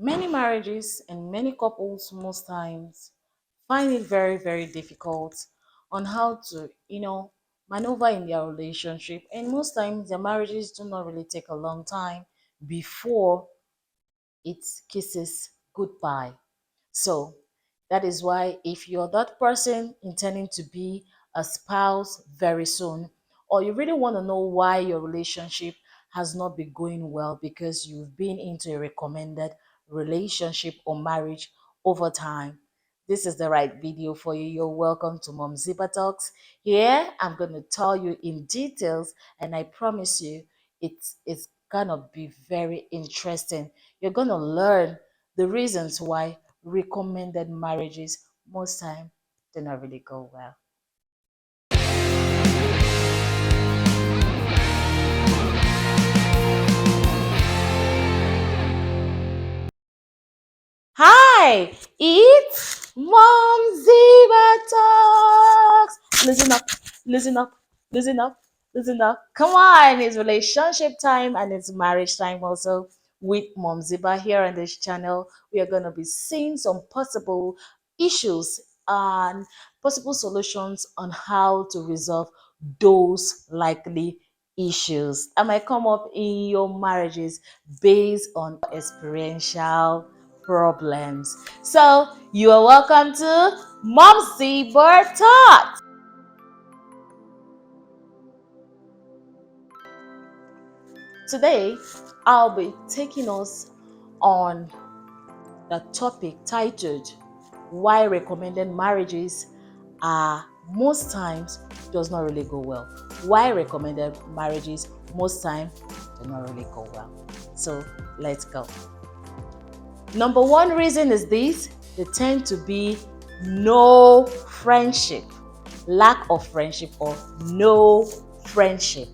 Many marriages and many couples most times find it very, very difficult on how to, maneuver in their relationship. And most times their marriages do not really take a long time before it kisses goodbye. So that is why if you're that person intending to be a spouse very soon, or you really want to know why your relationship has not been going well because you've been into a recommended relationship or marriage over time, this is the right video for you. You're welcome to Mom Ziba Talks. Here, I'm going to tell you in details, and I promise you, it's gonna be very interesting. You're gonna learn the reasons why recommended marriages most time do not really go well. Hi, it's Mom Ziba Talks. Listen up, listen up, listen up, listen up. Come on, it's relationship time and it's marriage time also with Mom Ziba here on this channel. We are going to be seeing some possible issues and possible solutions on how to resolve those likely issues that might come up in your marriages based on experiential problems. So you are welcome to Mom Seabird Talks. Today, I'll be taking us on the topic titled Why Recommended Marriages Are Most Times Does Not Really Go Well. Why recommended marriages most times do not really go well. So let's go. Number one reason is this: they tend to be no friendship, lack of friendship, or no friendship.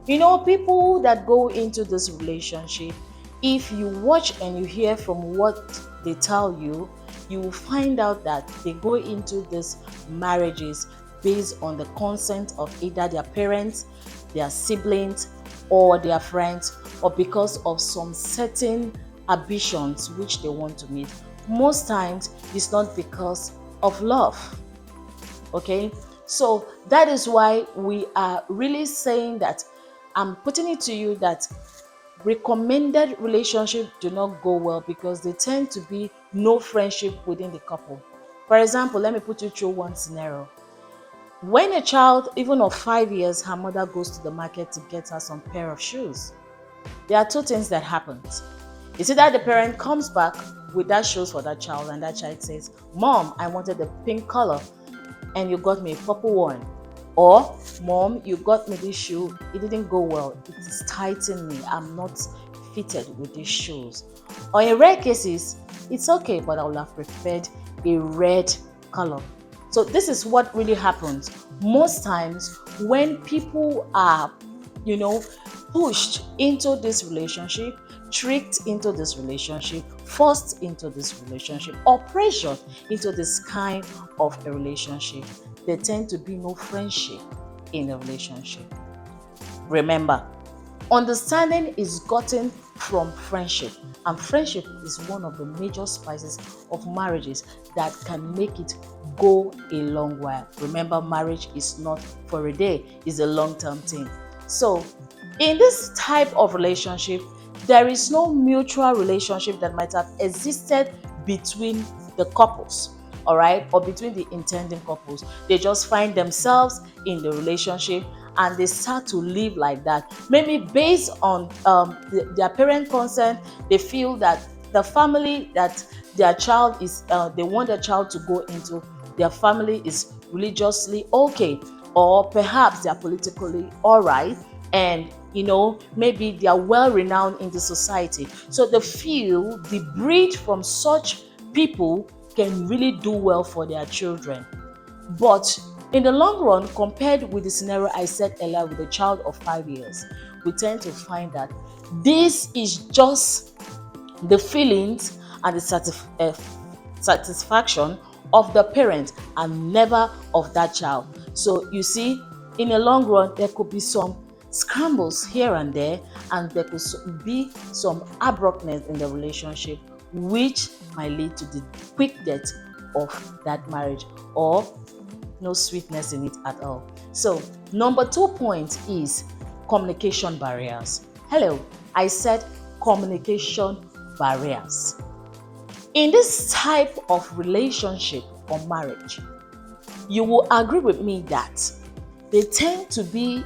People that go into this relationship, if you watch and you hear from what they tell you, you will find out that they go into these marriages based on the consent of either their parents, their siblings, or their friends, or because of some certain ambitions which they want to meet. Most times, it's not because of love. Okay, so that is why we are really saying that I'm putting it to you that recommended relationships do not go well because they tend to be no friendship within the couple. For example, let me put you through one scenario. When a child, even of 5 years, her mother goes to the market to get her some pair of shoes, there are two things that happens. You see that the parent comes back with that shoes for that child, and that child says, "Mom, I wanted the pink color and you got me a purple one." Or, "Mom, you got me this shoe, it didn't go well, it is tightening me, I'm not fitted with these shoes." Or in rare cases, "It's okay, but I would have preferred a red color." So this is what really happens most times when people are, pushed into this relationship, tricked into this relationship, forced into this relationship, or pressured into this kind of a relationship. There tend to be no friendship in a relationship. Remember, understanding is gotten from friendship, and friendship is one of the major spices of marriages that can make it go a long while. Remember, marriage is not for a day, it's a long-term thing. So in this type of relationship, there is no mutual relationship that might have existed between the couples, all right, or between the intending couples. They just find themselves in the relationship and they start to live like that. Maybe based on their parent consent, they feel that the family that their child is, they want their child to go into, their family is religiously okay, or perhaps they are politically all right, and maybe they are well renowned in the society. So they feel the breed from such people can really do well for their children. But in the long run, compared with the scenario I said earlier with a child of 5 years, we tend to find that this is just the feelings and the satisfaction of the parent and never of that child. So you see, in the long run, there could be some scrambles here and there, and there could be some abruptness in the relationship which might lead to the quick death of that marriage, or no sweetness in it at all. So, number 2 point is communication barriers. Hello, I said communication barriers. In this type of relationship or marriage, you will agree with me that they tend to be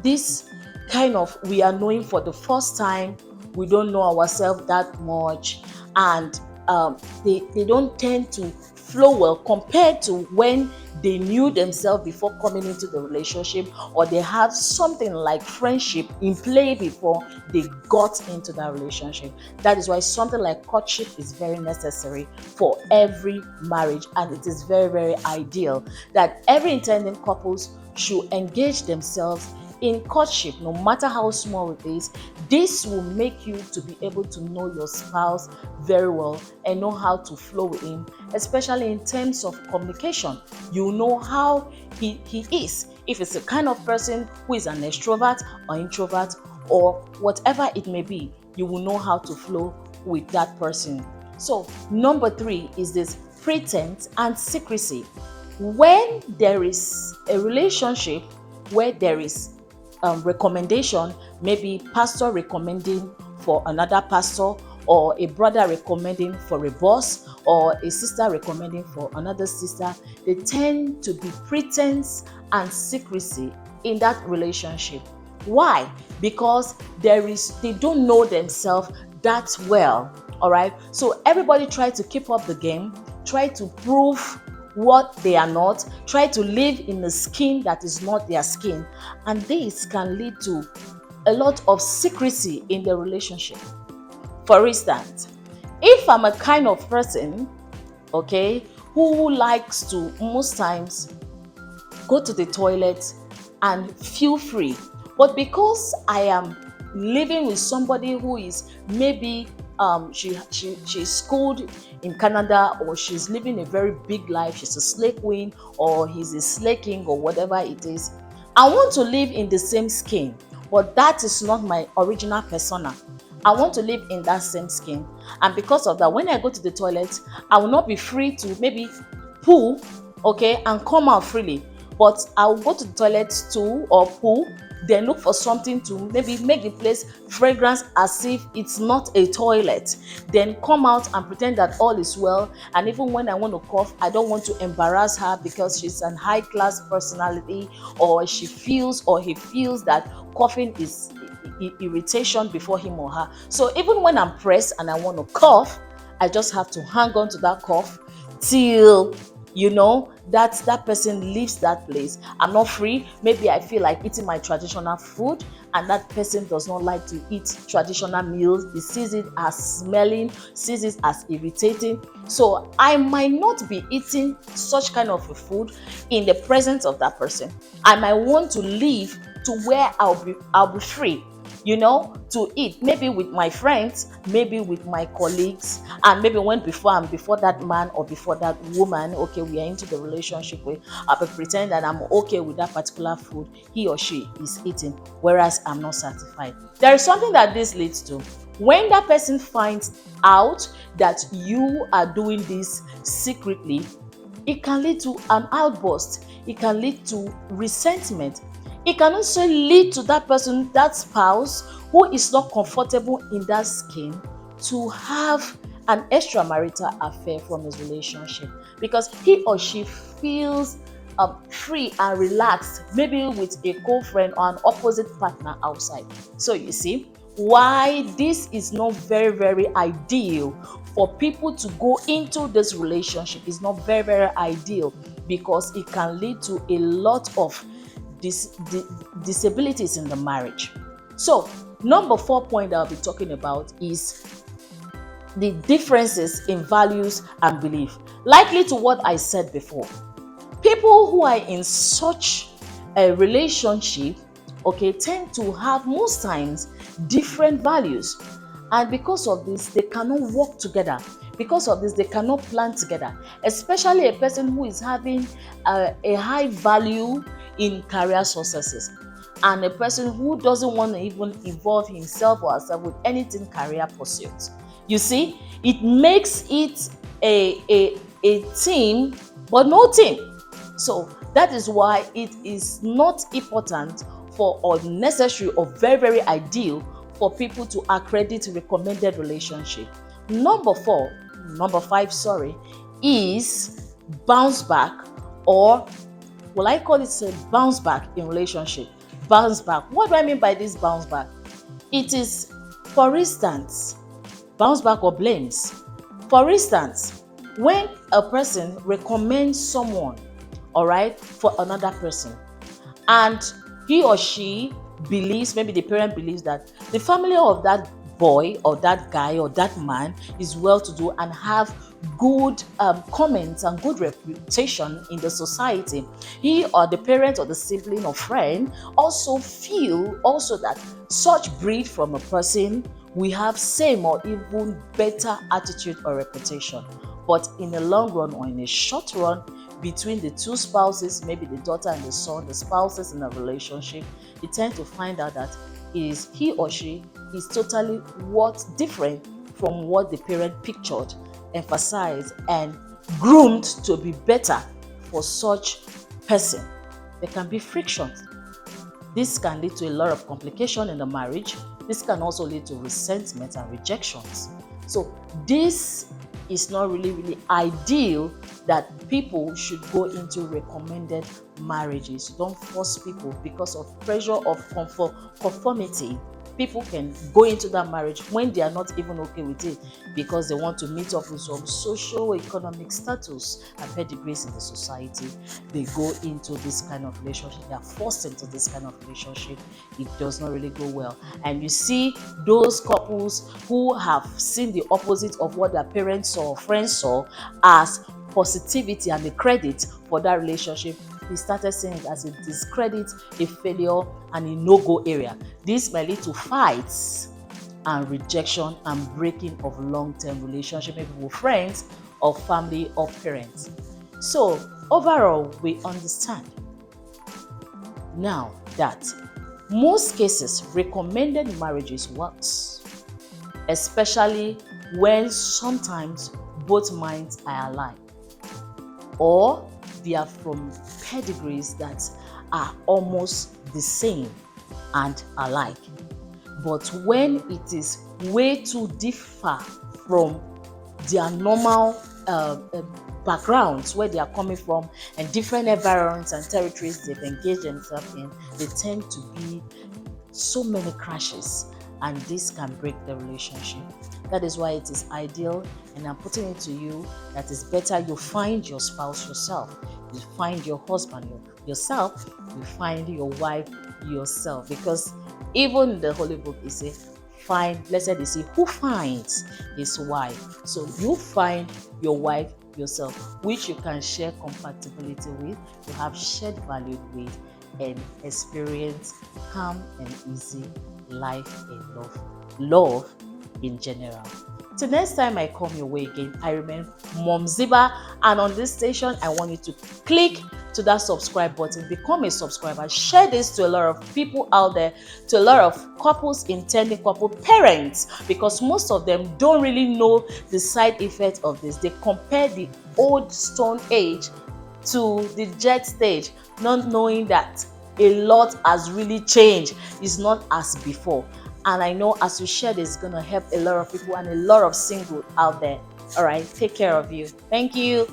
this kind of, we are knowing for the first time, we don't know ourselves that much, and they don't tend to flow well compared to when they knew themselves before coming into the relationship, or they have something like friendship in play before they got into that relationship. That is why something like courtship is very necessary for every marriage, and it is very, very ideal that every intending couples should engage themselves in courtship, no matter how small it is. This will make you to be able to know your spouse very well and know how to flow with him, especially in terms of communication. You know how he is. If it's a kind of person who is an extrovert or introvert or whatever it may be, you will know how to flow with that person. So, number 3 is this pretense and secrecy. When there is a relationship where there is recommendation, maybe pastor recommending for another pastor, or a brother recommending for a boss, or a sister recommending for another sister, they tend to be pretense and secrecy in that relationship. Why? Because they don't know themselves that well. All right, so everybody try to keep up the game, try to prove what they are not, try to live in a skin that is not their skin, and this can lead to a lot of secrecy in the relationship. For instance, if I'm a kind of person, okay, who likes to most times go to the toilet and feel free, but because I am living with somebody who is maybe she's schooled in Canada, or she's living a very big life, she's a slay queen, or he's a slay king, or whatever it is, I want to live in the same skin, but that is not my original persona. I want to live in that same skin, and because of that, when I go to the toilet, I will not be free to maybe poo, okay, and come out freely, but I will go to the toilet too, or poo, then look for something to maybe make the place fragrance as if it's not a toilet, then come out and pretend that all is well. And even when I want to cough, I don't want to embarrass her because she's an high class personality, or she feels or he feels that coughing is irritation before him or her. So even when I'm pressed and I want to cough, I just have to hang on to that cough till that person leaves that place. I'm not free. Maybe I feel like eating my traditional food, and that person does not like to eat traditional meals. He sees it as smelling, sees it as irritating. So I might not be eating such kind of a food in the presence of that person. I might want to leave to where I'll be free, to eat, maybe with my friends, maybe with my colleagues, and maybe when before that man or before that woman, okay, we are into the relationship with, I'll be pretend that I'm okay with that particular food he or she is eating, whereas I'm not satisfied. There is something that this leads to. When that person finds out that you are doing this secretly, it can lead to an outburst. It can lead to resentment. It can also lead to that person, that spouse, who is not comfortable in that skin, to have an extramarital affair from his relationship, because he or she feels free and relaxed, maybe with a co-friend or an opposite partner outside. So you see why this is not very, very ideal for people to go into this relationship. It's not very, very ideal, because it can lead to a lot of disabilities in the marriage. So number 4 point I'll be talking about is the differences in values and belief. Likely to what I said before, people who are in such a relationship, okay, tend to have most times different values, and because of this they cannot work together. Because of this, they cannot plan together, especially a person who is having a high value in career successes, and a person who doesn't want to even involve himself or herself with anything career pursuits. You see, it makes it a team, but no team. So that is why it is not important for or necessary or very, very ideal for people to accredit recommended relationship. Number five, sorry, is bounce back, or will I call it a bounce back in relationship? Bounce back. What do I mean by this bounce back? It is, for instance, bounce back or blames. For instance, when a person recommends someone, all right, for another person, and he or she believes, maybe the parent believes that the family of that boy or that guy or that man is well to do and have good comments and good reputation in the society, he or the parent or the sibling or friend also feel also that such breed from a person we have same or even better attitude or reputation. But in the long run or in a short run, between the two spouses, maybe the daughter and the son, the spouses in a relationship, you tend to find out that he or she is totally what different from what the parent pictured, emphasized, and groomed to be better for such person. There can be frictions. This can lead to a lot of complication in the marriage. This can also lead to resentment and rejections. So this is not really ideal that people should go into recommended marriages. Don't force people because of pressure of conformity. People can go into that marriage when they are not even okay with it because they want to meet up with some socio-economic status and pedigrees in the society. They go into this kind of relationship. They are forced into this kind of relationship. It does not really go well. And you see those couples who have seen the opposite of what their parents saw or friends saw as positivity and the credit for that relationship, he started seeing it as a discredit, a failure, and a no-go area. This may lead to fights and rejection and breaking of long-term relationship, maybe with friends or family or parents. So overall, we understand now that most cases recommended marriages works, especially when sometimes both minds are alike, or they are from pedigrees that are almost the same and alike. But when it is way too differ from their normal backgrounds, where they are coming from, and different environments and territories they've engaged themselves in, they tend to be so many crashes, and this can break the relationship. That is why it is ideal, and I'm putting it to you, that it's better you find your spouse yourself, you find your husband yourself, you find your wife yourself, because even the Holy Book is a find, blessed is he who finds his wife. So you find your wife yourself, which you can share compatibility with, you have shared value with, and experience calm and easy life in love in general. Till next time I come your way again, I remain Mom Ziba, and on this station I want you to click to that subscribe button, become a subscriber, share this to a lot of people out there, to a lot of couples, intending couple, parents, because most of them don't really know the side effects of this. They compare the old stone age to the jet stage, not knowing that a lot has really changed. It's not as before. And I know as you share this, it's going to help a lot of people and a lot of singles out there. All right, take care of you. Thank you.